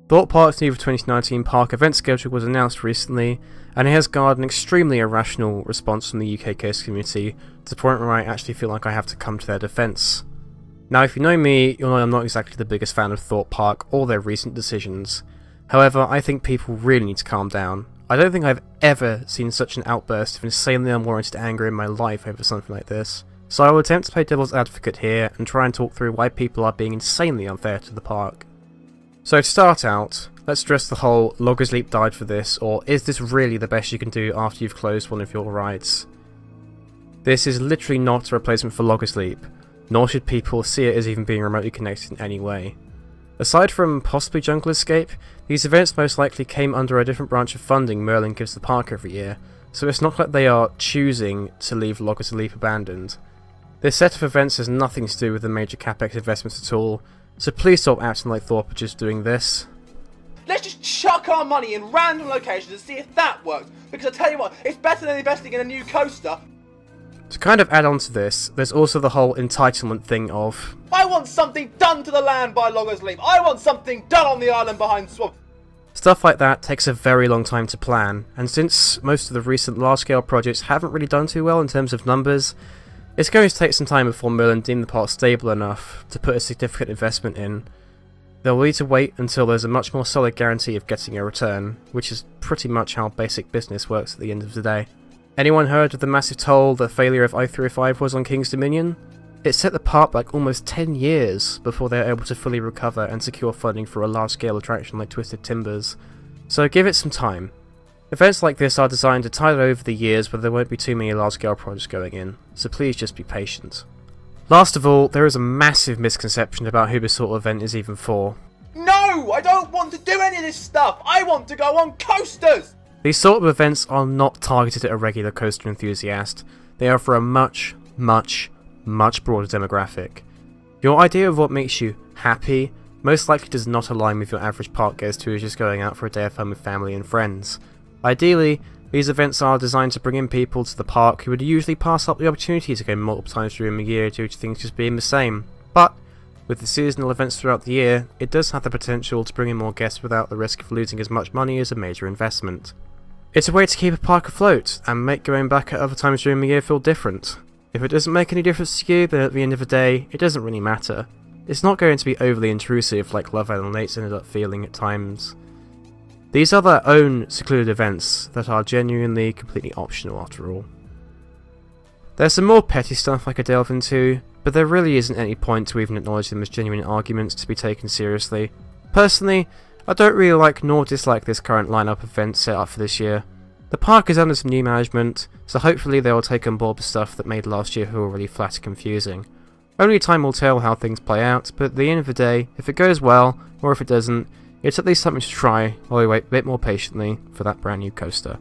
Thorpe Park's new 2019 park event schedule was announced recently, and it has garnered an extremely irrational response from the UK coast community, to the point where I actually feel like I have to come to their defence. Now, if you know me, you'll know I'm not exactly the biggest fan of Thorpe Park or their recent decisions. However, I think people really need to calm down. I don't think I've ever seen such an outburst of insanely unwarranted anger in my life over something like this, so I will attempt to play devil's advocate here and try and talk through why people are being insanely unfair to the park. So to start out, let's address the whole Loggers Leap died for this, or is this really the best you can do after you've closed one of your rides? This is literally not a replacement for Loggers Leap, nor should people see it as even being remotely connected in any way. Aside from possibly Jungle Escape, these events most likely came under a different branch of funding Merlin gives the park every year, so it's not like they are choosing to leave Loggers Leap abandoned. This set of events has nothing to do with the major capex investments at all, so please stop acting like Thorpe are just doing this. Let's just chuck our money in random locations and see if that works, because I tell you what, it's better than investing in a new coaster. To kind of add on to this, there's also the whole entitlement thing of, I want something done to the land by Loggers Leap. I want something done on the island behind Swamp. Stuff like that takes a very long time to plan, and since most of the recent large-scale projects haven't really done too well in terms of numbers, it's going to take some time before Merlin deem the park stable enough to put a significant investment in. They'll need to wait until there's a much more solid guarantee of getting a return, which is pretty much how basic business works at the end of the day. Anyone heard of the massive toll the failure of I-305 was on King's Dominion? It set the park back almost 10 years before they were able to fully recover and secure funding for a large-scale attraction like Twisted Timbers, so give it some time. Events like this are designed to tide over the years where there won't be too many large-scale projects going in, so please just be patient. Last of all, there is a massive misconception about who this sort of event is even for. No! I don't want to do any of this stuff! I want to go on coasters! These sort of events are not targeted at a regular coaster enthusiast. They are for a much broader demographic. Your idea of what makes you happy most likely does not align with your average park guest who is just going out for a day of fun with family and friends. Ideally, these events are designed to bring in people to the park who would usually pass up the opportunity to go multiple times during the year due to things just being the same, but with the seasonal events throughout the year, it does have the potential to bring in more guests without the risk of losing as much money as a major investment. It's a way to keep a park afloat, and make going back at other times during the year feel different. If it doesn't make any difference to you, then at the end of the day, it doesn't really matter. It's not going to be overly intrusive like Love Island Lates ended up feeling at times. These are their own secluded events that are genuinely completely optional after all. There's some more petty stuff I could delve into, but there really isn't any point to even acknowledge them as genuine arguments to be taken seriously. Personally, I don't really like nor dislike this current lineup of events set up for this year. The park is under some new management, so hopefully they will take on board the stuff that made last year feel really flat and confusing. Only time will tell how things play out, but at the end of the day, if it goes well, or if it doesn't, it's at least something to try while we wait a bit more patiently for that brand new coaster.